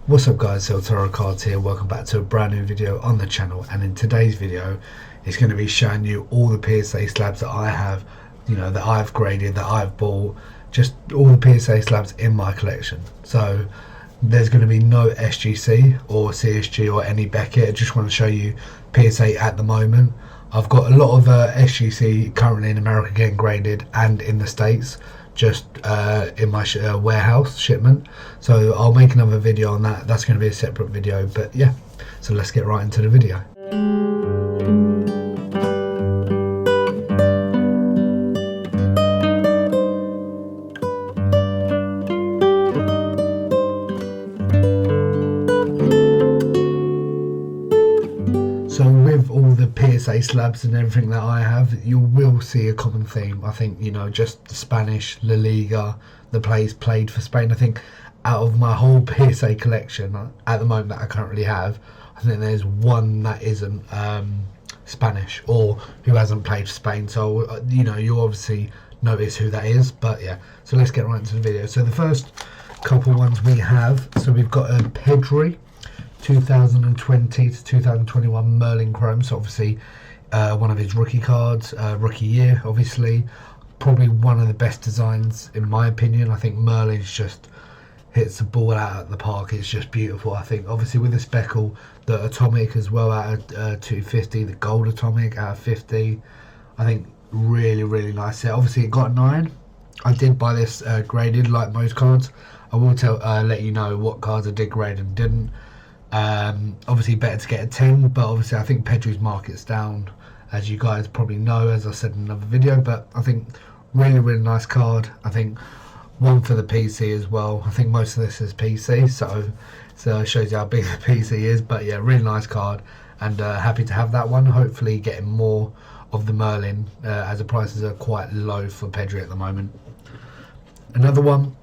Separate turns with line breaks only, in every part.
What's up guys, Tarot Cards here, welcome back to a brand new video on the channel. And in today's video it's going to be showing you all the PSA slabs that I have, that I've graded, that I've bought, just all the PSA slabs in my collection. So there's going to be no SGC or CSG or any Beckett. I just want to show you PSA at the moment. I've got a lot of SGC currently in America getting graded and in the States, just in my warehouse shipment. So I'll make another video on that. That's going to be a separate video, but yeah, so let's get right into the video. So with all the PSA slabs and everything that I have, you will see a common theme. I think, just the Spanish, La Liga, the plays played for Spain. I think out of my whole PSA collection at the moment that I currently have, I think there's one that isn't Spanish or who hasn't played for Spain. So, you obviously notice who that is. But yeah, so let's get right into the video. So the first couple ones we have, so we've got a Pedri 2020 to 2021 Merlin Chrome, so obviously one of his rookie cards, rookie year, obviously probably one of the best designs in my opinion. I think Merlin's just hits the ball out of the park. It's just beautiful. I think obviously with the speckle, the atomic as well out of 250, the gold atomic out of 50, I think really nice set. Obviously it got a 9. I did buy this graded like most cards. I will let you know what cards I did grade and didn't. Obviously better to get a 10, but obviously I think Pedri's market's down, as you guys probably know, as I said in another video. But I think really nice card. I think one for the PC as well. I think most of this is PC, so it shows you how big the PC is. But yeah, really nice card, and happy to have that one. Hopefully getting more of the Merlin, as the prices are quite low for Pedri at the moment. Another one,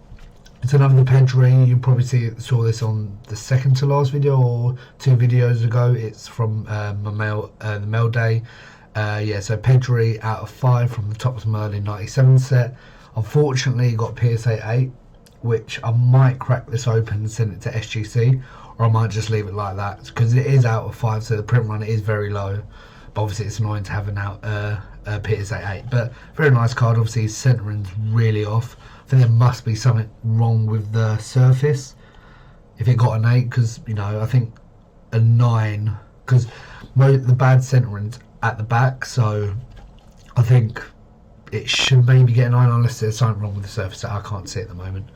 it's another Pedri. You probably saw this on the second to last video or 2 videos ago. It's from the mail day. Yeah, so Pedri out of 5 from the Topps Merlin 97 set. Unfortunately, got PSA 8, which I might crack this open and send it to SGC, or I might just leave it like that because it is out of 5, so the print run is very low. But obviously, it's annoying to have an out PSA 8. But very nice card. Obviously, his centering's really off. I think there must be something wrong with the surface if it got an 8, because I think a 9, because the bad centering's at the back, so I think it should maybe get a 9 unless there's something wrong with the surface that I can't see at the moment.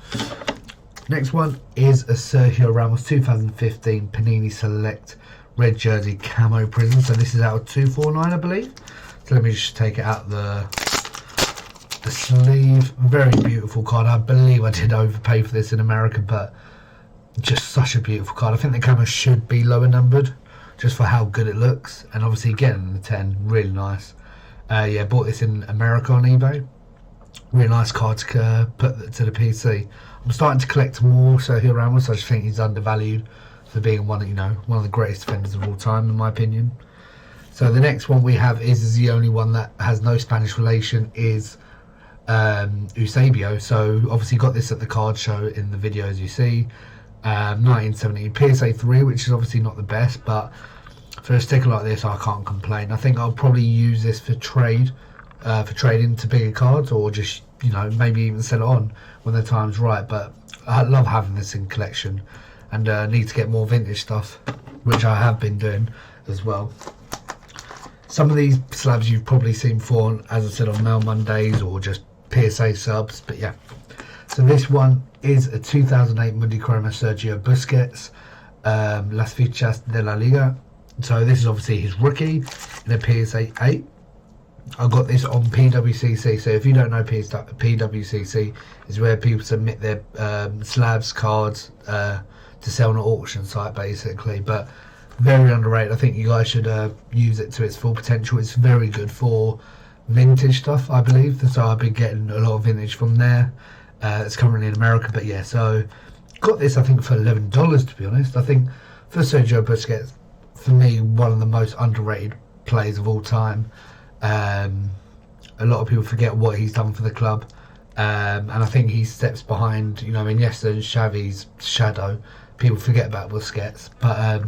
Next one is a Sergio Ramos 2015 Panini Select red jersey camo prism. So this is out of 249, I believe. So let me just take it out the sleeve. Very beautiful card. I believe I did overpay for this in America, but just such a beautiful card. I think the camo should be lower numbered just for how good it looks, and obviously getting the 10, really nice. Yeah, bought this in America on eBay. Really nice card to put to the PC. I'm starting to collect more Sergio Ramos. I just think he's undervalued for being one of the greatest defenders of all time in my opinion. So the next one we have is the only one that has no Spanish relation, is Eusebio. So obviously got this at the card show in the video, as you see. 1970 PSA 3, which is obviously not the best, but for a sticker like this I can't complain. I think I'll probably use this for trading to bigger cards, or just maybe even sell it on when the time's right. But I love having this in collection, and need to get more vintage stuff, which I have been doing as well. Some of these slabs you've probably seen before, as I said, on Mail Mondays or just PSA subs, but yeah. So this one is a 2008 Mundi Chroma Sergio Busquets, Las Fichas de la Liga. So this is obviously his rookie in a PSA 8. I got this on PWCC. So if you don't know, PWCC is where people submit their slabs, cards to sell on an auction site basically. But very underrated. I think you guys should use it to its full potential. It's very good for vintage stuff, I believe. So I've been getting a lot of vintage from there. It's currently in America, but yeah, so got this I think for $11, to be honest. I think for Sergio Busquets, for me, one of the most underrated players of all time. A lot of people forget what he's done for the club. And I think he steps behind, Iniesta and Xavi's shadow people forget about Busquets. But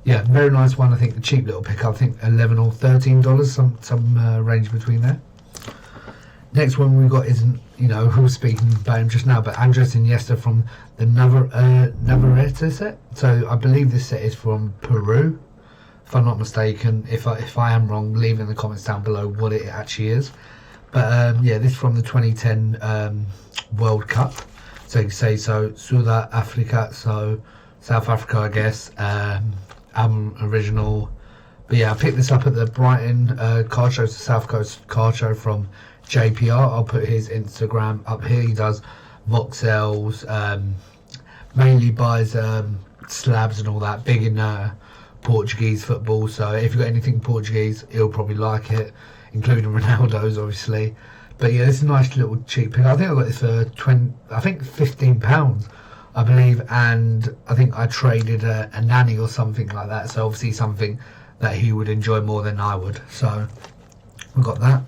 yeah, very nice one. I think a cheap little pickup. I think $11 or $13, some range between there. Next one we got isn't, who was speaking about him just now, but Andres Iniesta from the Navarrete set. So I believe this set is from Peru, if I'm not mistaken. If I am wrong, leave in the comments down below what it actually is. But yeah, this is from the 2010 World Cup. So you can say South Africa, so South Africa, I guess. Album original. But yeah, I picked this up at the Brighton card show, the South Coast card show from JPR. I'll put his Instagram up here. He does voxels, mainly buys slabs and all that, big in Portuguese football. So if you've got anything Portuguese, he'll probably like it, including Ronaldo's obviously. But yeah, this is a nice little cheap pick. I think I got this for £15, I believe, and I think I traded a nanny or something like that. So obviously something that he would enjoy more than I would. So we got that.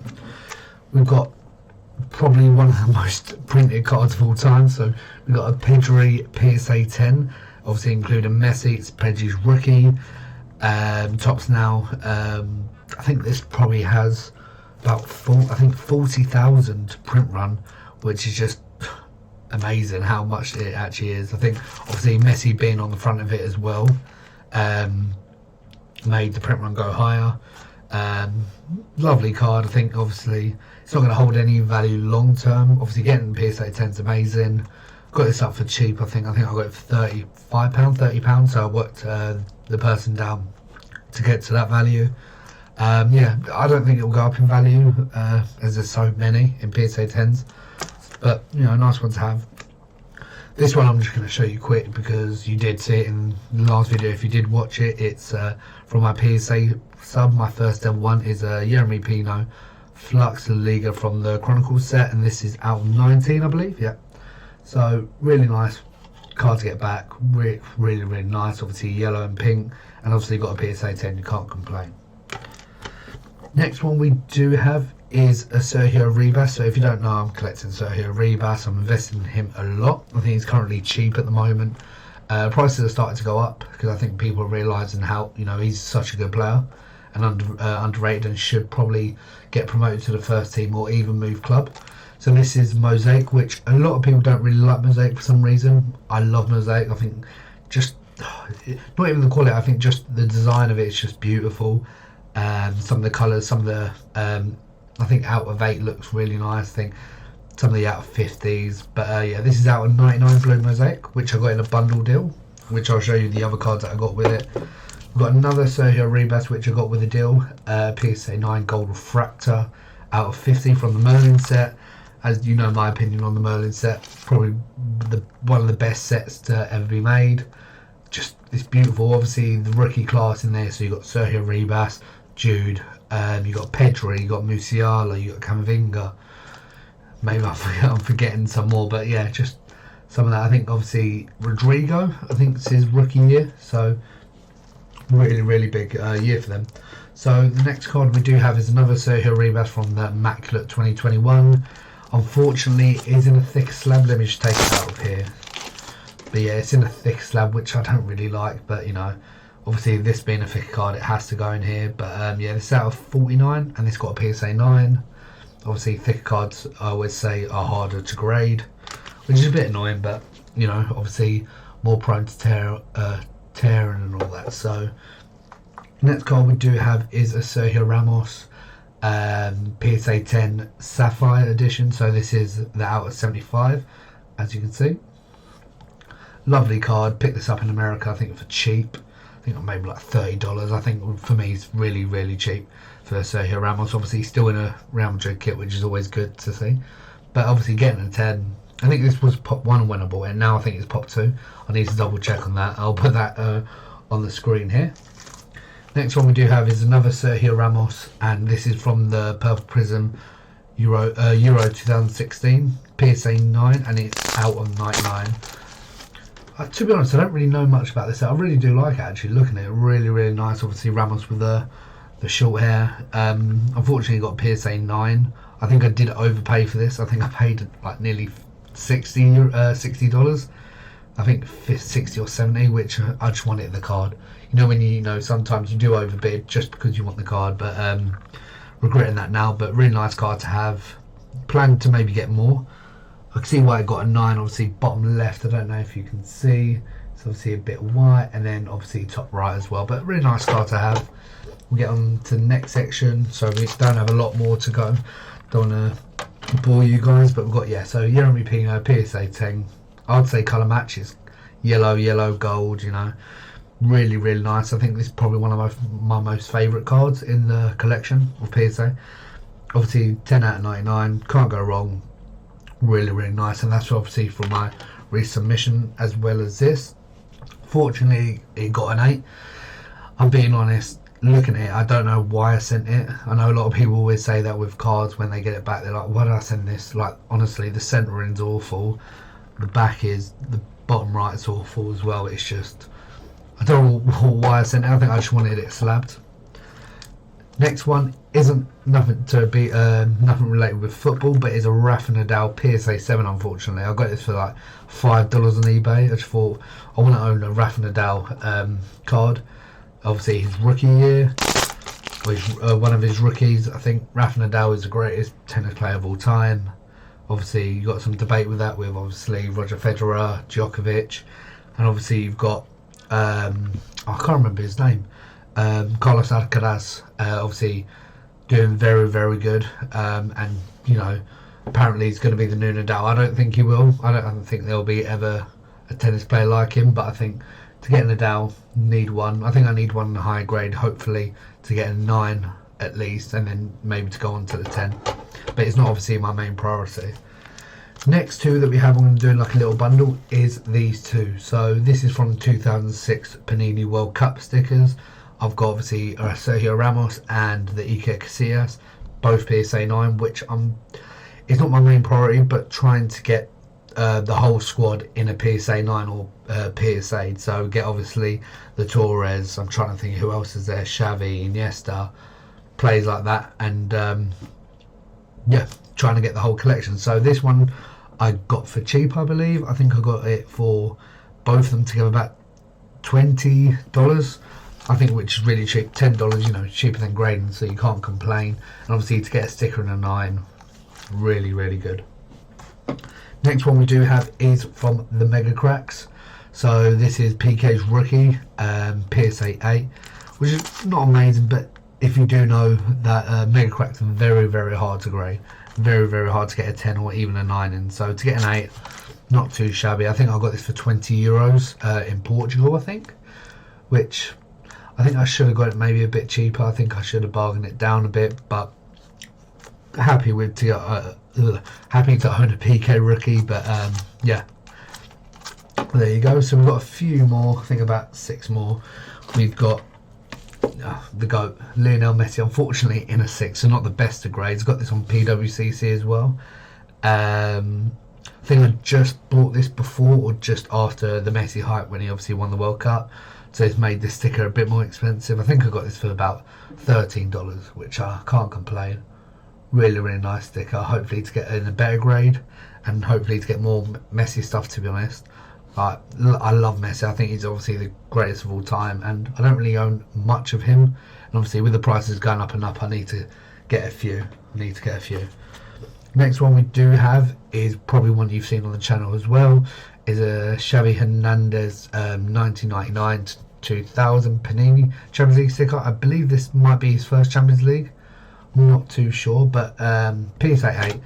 We've got probably one of the most printed cards of all time. So we've got a Pedri PSA 10, obviously including Messi. It's Pedri's rookie. Tops now. I think this probably has about 40,000 print run, which is just amazing how much it actually is. I think obviously Messi being on the front of it as well made the print run go higher. Lovely card. I think obviously it's not going to hold any value long term. Obviously getting PSA 10 is amazing. Got this up for cheap. I think I got it for £30. So I worked the person down to get to that value. Yeah, I don't think it will go up in value as there's so many in PSA 10s, but a nice one to have. This one I'm just going to show you quick because you did see it in the last video. If you did watch it, it's from my PSA sub. My first ever one is Jeremy Pino Flux La Liga from the Chronicles set, and this is out 19, I believe. Yeah, so really nice card to get back. Really nice. Obviously yellow and pink, and obviously got a PSA 10. You can't complain. Next one we do have is a Sergio Ribas. So if you don't know, I'm collecting Sergio Ribas. I'm investing in him a lot. I think he's currently cheap at the moment. Prices are starting to go up because I think people are realising how he's such a good player and underrated, and should probably get promoted to the first team or even move club. So this is Mosaic, which a lot of people don't really like Mosaic for some reason. I love Mosaic. I think just not even the quality. I think just the design of it is just beautiful. Some of the colours, some of the I think out of 8 looks really nice. I think some of the out of 50s, but yeah, this is out of 99 Blue Mosaic, which I got in a bundle deal, which I'll show you the other cards that I got with it. We've got another Sergio Ribas, which I got with a deal, PSA 9 Gold Refractor out of 50 from the Merlin set. As you know, my opinion on the Merlin set, probably one of the best sets to ever be made. Just it's beautiful. Obviously the rookie class in there, so you got Sergio Ribas, Jude, you got Pedri, you got Musiala, you got Camavinga. Maybe I'm forgetting some more, but yeah, just some of that. I think obviously Rodrigo, I think it's his rookie year, so really big year for them. So the next card we do have is another Sergio Ribas from the Immaculate 2021. Unfortunately, it is in a thick slab. Let me just take it out of here. But yeah, it's in a thick slab, which I don't really like, but obviously this being a thick card, it has to go in here. But yeah, this is out of 49, and it's got a PSA 9. Obviously thick cards, I always say, are harder to grade, which is a bit annoying, but obviously more prone to tearing and all that. So next card we do have is a Sergio Ramos PSA 10 Sapphire edition. So this is the out of 75, as you can see. Lovely card. Picked this up in America, I think for cheap. I think maybe like $30. I think for me it's really cheap for Sergio Ramos. Obviously he's still in a Real Madrid kit, which is always good to see. But obviously getting a 10, I think this was pop 1 when I bought it, and now I think it's pop 2. I need to double check on that. I'll put that on the screen here. Next one we do have is another Sergio Ramos, and this is from the Purple Prism Euro 2016 PSA 9, and it's out on 99. To be honest, I don't really know much about this. I really do like it, actually. Looking at it, really nice. Obviously Ramos with the short hair. Unfortunately got PSA 9. I think I did overpay for this. I think I paid like nearly $60. I think 60 or 70, which I just wanted the card. You know when you know sometimes you do overbid just because you want the card, but regretting that now. But really nice card to have. Plan to maybe get more. I can see why it got a 9. Obviously bottom left, I don't know if you can see, it's obviously a bit white, and then obviously top right as well, but really nice card to have. We'll get on to the next section, so we don't have a lot more to go, don't want to bore you guys, but we've got, yeah, so Yeremy Pino, PSA 10, I'd say colour match is yellow, gold, you know, really nice. I think this is probably one of my most favourite cards in the collection of PSA. Obviously 10 out of 99, can't go wrong. Really nice, and that's obviously for my resubmission as well as this. Fortunately it got an 8. I'm being honest, looking at it, I don't know why I sent it. I know a lot of people always say that with cards when they get it back, they're like, why did I send this? Like, honestly, the centering's awful, the back is, the bottom right's awful as well. It's just, I don't know why I sent it. I think I just wanted it slabbed. Next one isn't nothing related with football, but it's a Rafa Nadal PSA 7. Unfortunately, I got this for like $5 on eBay. I just thought I want to own a Rafa Nadal card. Obviously, his rookie year, one of his rookies. I think Rafa Nadal is the greatest tennis player of all time. Obviously, you got some debate with that, with obviously Roger Federer, Djokovic, and obviously you've got I can't remember his name. Carlos Alcaraz, obviously doing very good, and you know, apparently he's going to be the new Nadal. I don't think he will. I don't think there'll be ever a tennis player like him, but I think to get a Nadal, need one. I think I need one in a higher grade, hopefully to get a 9 at least, and then maybe to go on to the 10, but it's not obviously my main priority. Next two that we have, I'm going to do like a little bundle, is these two. So this is from 2006 Panini World Cup stickers. I've got obviously Sergio Ramos and the Iker Casillas, both PSA 9, which it's not my main priority, but trying to get the whole squad in a PSA 9 or PSA. So get obviously the Torres, I'm trying to think who else is there, Xavi, Iniesta, players like that, and yeah, trying to get the whole collection. So this one I got for cheap, I believe. I think I got it for both of them together about $20. I think, which is really cheap. $10, you know, cheaper than grading, so you can't complain. And obviously to get a sticker and a 9, really good. Next one we do have is from the Mega Cracks. So this is PK's rookie, PSA 8, which is not amazing, but if you do know that Mega Cracks are very hard to grade, very hard to get a 10 or even a 9 in. So to get an 8, not too shabby. I think I got this for €20 in Portugal, I think, which I think I should have got it maybe a bit cheaper. I think I should have bargained it down a bit, but happy to own a PK rookie. But yeah, there you go. So we've got a few more, I think about 6 more. We've got the GOAT, Leo Messi, unfortunately in a 6, so not the best of grades. Got this on PWCC as well. I think I just bought this before or just after the Messi hype when he obviously won the World Cup, so it's made this sticker a bit more expensive. I think I got this for about $13, which I can't complain. Really nice sticker, hopefully to get in a better grade and hopefully to get more Messi stuff, to be honest. I love Messi. I think he's obviously the greatest of all time, and I don't really own much of him, and obviously with the prices going up and up, I need to get a few. Next one we do have is probably one you've seen on the channel as well, is a Xavi Hernandez 1999 to 2000 Panini Champions League sticker. I believe this might be his first Champions League, I'm not too sure, but PSA 8,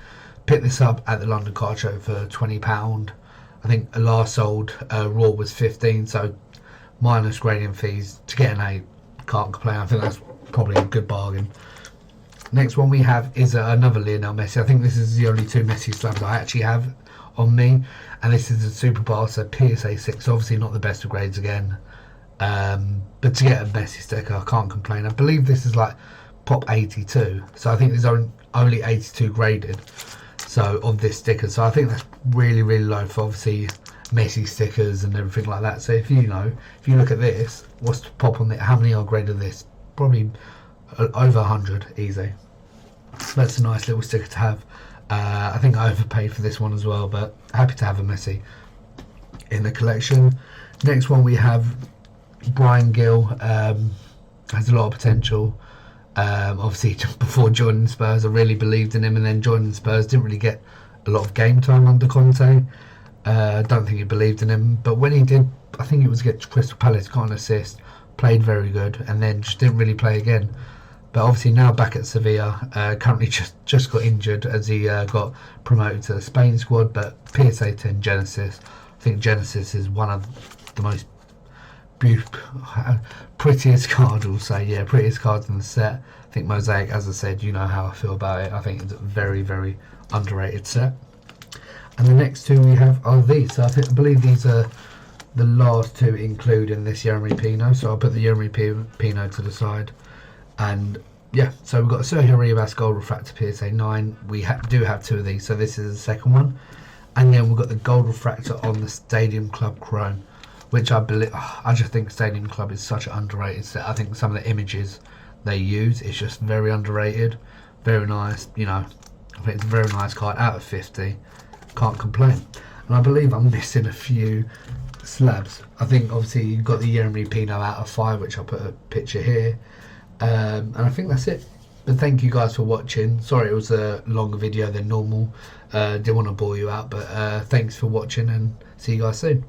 picked this up at the London Card Show for £20. I think a last sold Raw was 15, so minus grading fees, to get an 8, can't complain. I think that's probably a good bargain. Next one we have is another Lionel Messi. I think this is the only 2 Messi slabs I actually have on me, and this is a Super Bowl, so PSA 6, obviously not the best of grades again, but to get a Messi sticker, I can't complain. I believe this is like Pop 82, so I think there's only 82 graded, so of this sticker, so I think that's really low for obviously Messi stickers and everything like that. So if you look at this, what's the pop on it, how many are graded this? Probably over 100 easy. That's a nice little sticker to have. I think I overpaid for this one as well, but happy to have a Messi. in the collection. Next one we have Brian Gill. Has a lot of potential. Obviously, before joining Spurs, I really believed in him, and then joining Spurs, didn't really get a lot of game time under Conte. Don't think he believed in him, but when he did, I think it was against Crystal Palace, got an assist, played very good, and then just didn't really play again. But obviously now back at Sevilla, currently just got injured as he got promoted to the Spain squad. But PSA 10 Genesis, I think Genesis is one of the most prettiest cards, we'll say. Yeah, prettiest cards in the set. I think Mosaic, as I said, you know how I feel about it. I think it's a very, very underrated set. And the next two we have are these. So I believe these are the last two including this Yeremy Pino. So I'll put the Yeremy Pino to the side. And yeah, so we've got a Sergio Ribas Gold Refractor PSA 9. We do have two of these, so this is the second one. And then we've got the Gold Refractor on the Stadium Club Chrome, which I believe, I just think Stadium Club is such an underrated set. I think some of the images they use is just very underrated, very nice. You know, I think it's a very nice card. Out of 50, can't complain. And I believe I'm missing a few slabs. I think obviously you've got the Yeremy Pino out of 5, which I'll put a picture here. And I think that's it. But thank you guys for watching. Sorry it was a longer video than normal. Didn't want to bore you out, but thanks for watching, and see you guys soon.